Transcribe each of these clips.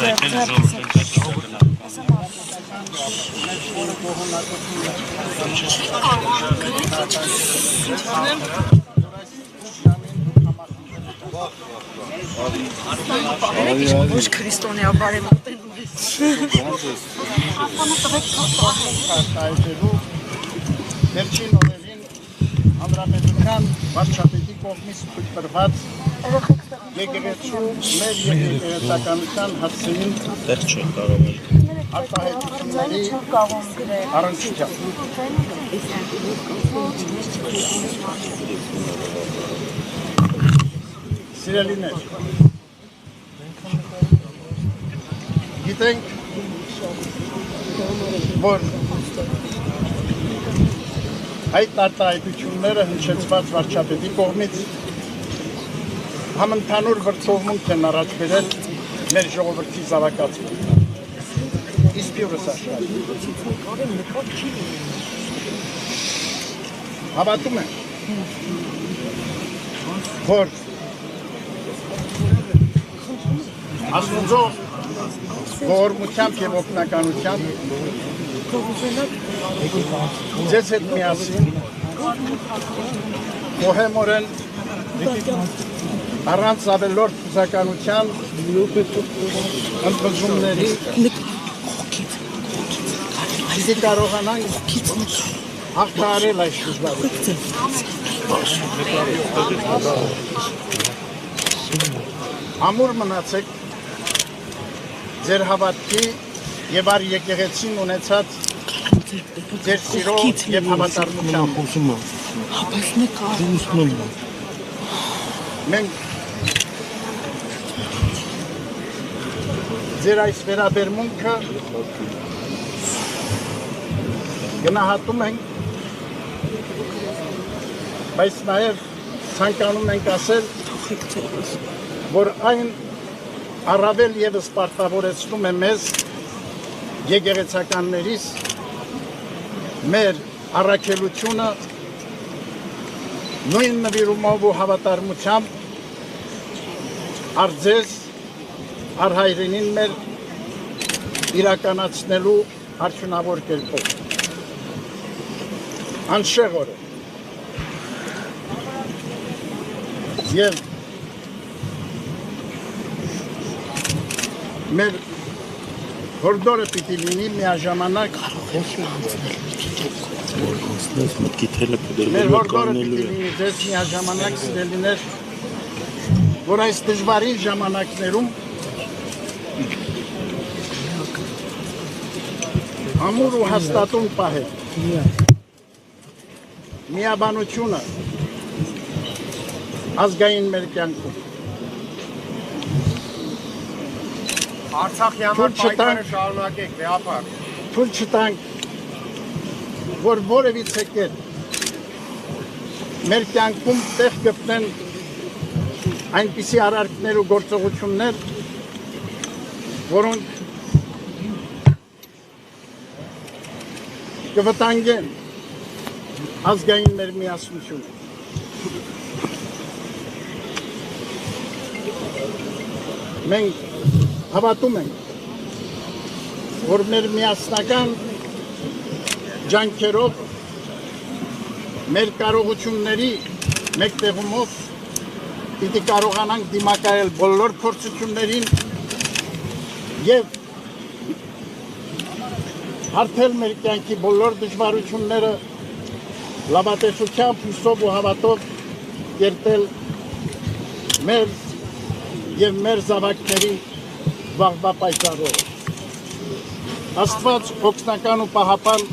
Ոչ քրիստոնյա բարեմատենում ես։ Վերջին օրերին Հանրապետության վարչապետի կողմից թույլատրված եկեղեցու մեր եկեղեցականության հարցերին արտահայտությունների առնչությամբ Սիրելիներ, գիտենք, որ այդ արտահայտությունները հնչեցված վարչապետի կողմից համընդհանուր վրդովմունք են առաջ բերել մեր ժողովրդի զավակացում։ Իսպիրս աշխարհի։ Հավատում եմ, որ Աստծո ողորմությամբ և օգնականությամբ ձեզ հետ միասին խոհեմորեն առանց ավելորդ խուզականության ընդվզումների պիտի կարողանանք հաղթահարել այս դժվարությունը։ Ամուր մնացեք ձեր հավատքի և առ եկեղեցին ունեցած ձեր սիրո և հավատարմությամբ։ Մենք ձեր այս վերաբերմունքը գնահատում ենք, բայց նաև ցանկանում ենք ասել, որ այն առավել ևս պարտավորեցնում է մեզ եկեղեցականներիս մեր առաքելությունը նույն նվիրումով ու հավատարմությամբ առ ձեզ, առ հայրենին մեր իրականացնելու արդյունավոր կերպով։ Անշեղ օր է և մեր հորդորը պիտի լինի միաժամանակ մեր հորդորը պիտի լինի ձեզ միաժամանակ սիրելիներ, որ այս դժվարին ժամանակներում ամուր ու հաստատուն պահել միաբանությունը ազգային մեր կյանքում Արցախի համար պայքարը շարունակեք, վեհապար։ Թույլ չտանք, որ որևիցե կերպ մեր կյանքում տեղ գտնեն այնպիսի արարքներ ու գործողություններ, որոնք կվտանգեն ազգային մեր միասնությունը։ Մենք հավատում ենք, որ մեր միասնական ջանքերով, մեր կարողությունների մեկտեղումով պիտի կարողանանք դիմակայել բոլոր փորձություններին և հարթել մեր կյանքի բոլոր դժվարությունները լավատեսությամբ, հուսով ու հավատով կերտել մեր և մեր զավակների վաղվա պայծառով։ Աստված օգնական ու պահապան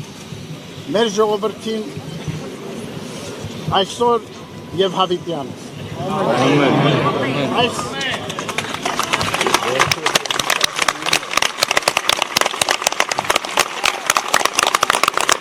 մեր ժողովրդին այսօր և հավիտյան։ Այս